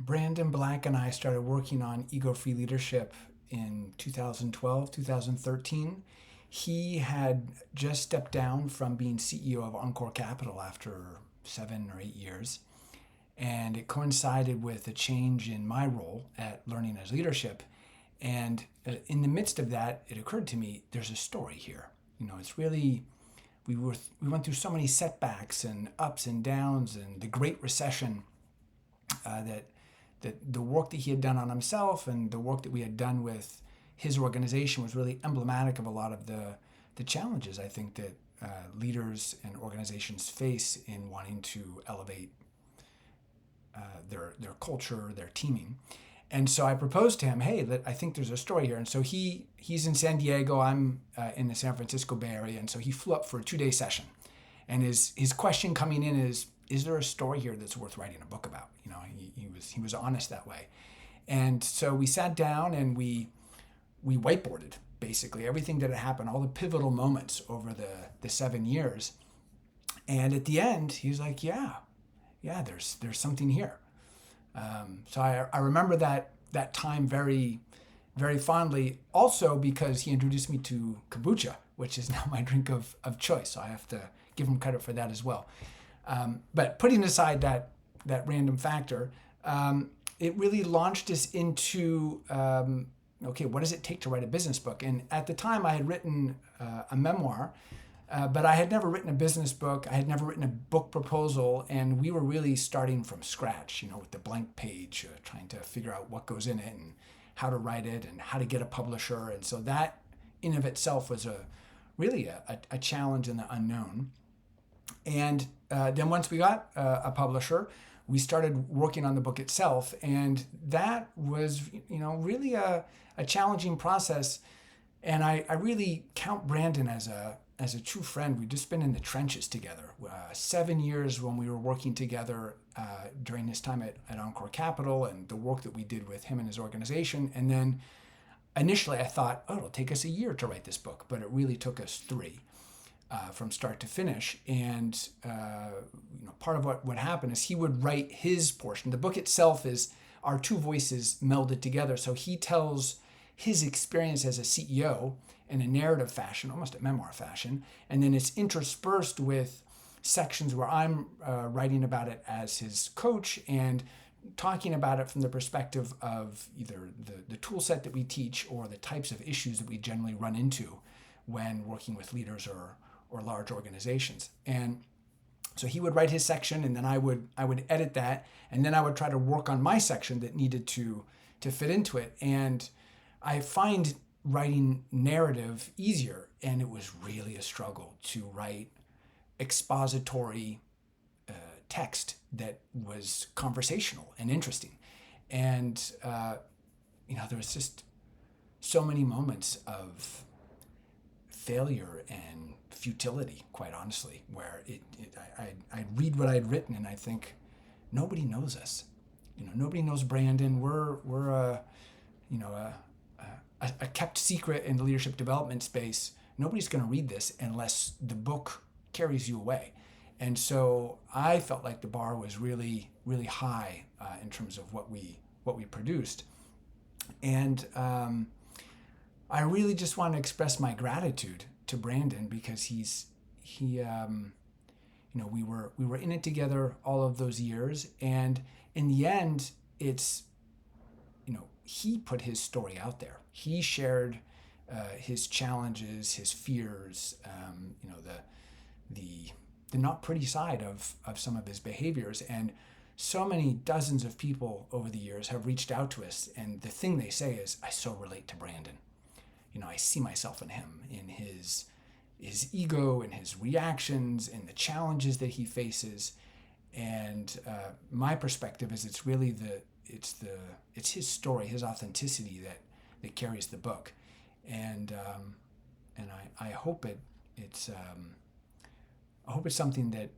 Brandon Black and I started working on ego-free leadership in 2012, 2013. He had just stepped down from being CEO of Encore Capital after 7 or 8 years. And it coincided with a change in my role at Learning as Leadership. And in the midst of that, it occurred to me, there's a story here. It's really, we went through so many setbacks and ups and downs and the Great Recession, that the work that he had done on himself and the work that we had done with his organization was really emblematic of a lot of the challenges I think that leaders and organizations face in wanting to elevate their culture, their teaming. And so I proposed to him, hey, I think there's a story here. And so he's in San Diego, I'm in the San Francisco Bay Area, and so he flew up for a 2-day session. And his question coming in is there a story here that's worth writing a book about? He was honest that way. And so we sat down and we whiteboarded basically everything that had happened, all the pivotal moments over the 7 years. And at the end, he was like, yeah, there's something here. So I remember that time very, very fondly, also because he introduced me to kombucha, which is now my drink of choice. So I have to give him credit for that as well. But putting aside that random factor, it really launched us into, okay, what does it take to write a business book? And at the time I had written a memoir, but I had never written a business book. I had never written a book proposal, and we were really starting from scratch, with the blank page, trying to figure out what goes in it and how to write it and how to get a publisher. And so that in of itself was really a challenge in the unknown. And then once we got a publisher, we started working on the book itself, and that was, really a challenging process. And I really count Brandon as a true friend. We've just been in the trenches together. 7 years when we were working together during his time at Encore Capital and the work that we did with him and his organization. And then initially I thought, it'll take us a year to write this book, but it really took us 3. From start to finish. And part of what would happen is he would write his portion. The book itself is our two voices melded together. So he tells his experience as a CEO in a narrative fashion, almost a memoir fashion, and then it's interspersed with sections where I'm writing about it as his coach and talking about it from the perspective of either the tool set that we teach or the types of issues that we generally run into when working with leaders or large organizations. And so he would write his section, and then I would edit that, and then I would try to work on my section that needed to fit into it. And I find writing narrative easier, and it was really a struggle to write expository text that was conversational and interesting. And there was just so many moments of failure and futility, quite honestly, where I'd read what I'd written and I think, nobody knows us. Nobody knows Brandon. We're a kept secret in the leadership development space. Nobody's going to read this unless the book carries you away. And so I felt like the bar was really, really high in terms of what we produced. And I really just want to express my gratitude to Brandon because we were in it together all of those years, and in the end, it's he put his story out there. He shared his challenges, his fears, the not pretty side of some of his behaviors, and so many dozens of people over the years have reached out to us, and the thing they say is, I so relate to Brandon. I see myself in him, in his ego and his reactions and the challenges that he faces. And my perspective is it's really it's his story, his authenticity that carries the book. And I hope it's something that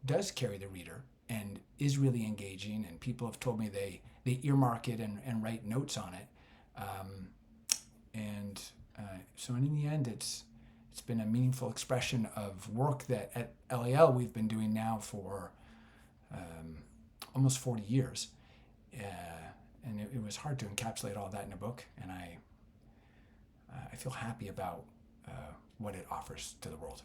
does carry the reader and is really engaging. And people have told me they earmark it and write notes on it. So in the end, it's been a meaningful expression of work that at LAL we've been doing now for almost 40 years. was hard to encapsulate all that in a book, and I feel happy about what it offers to the world.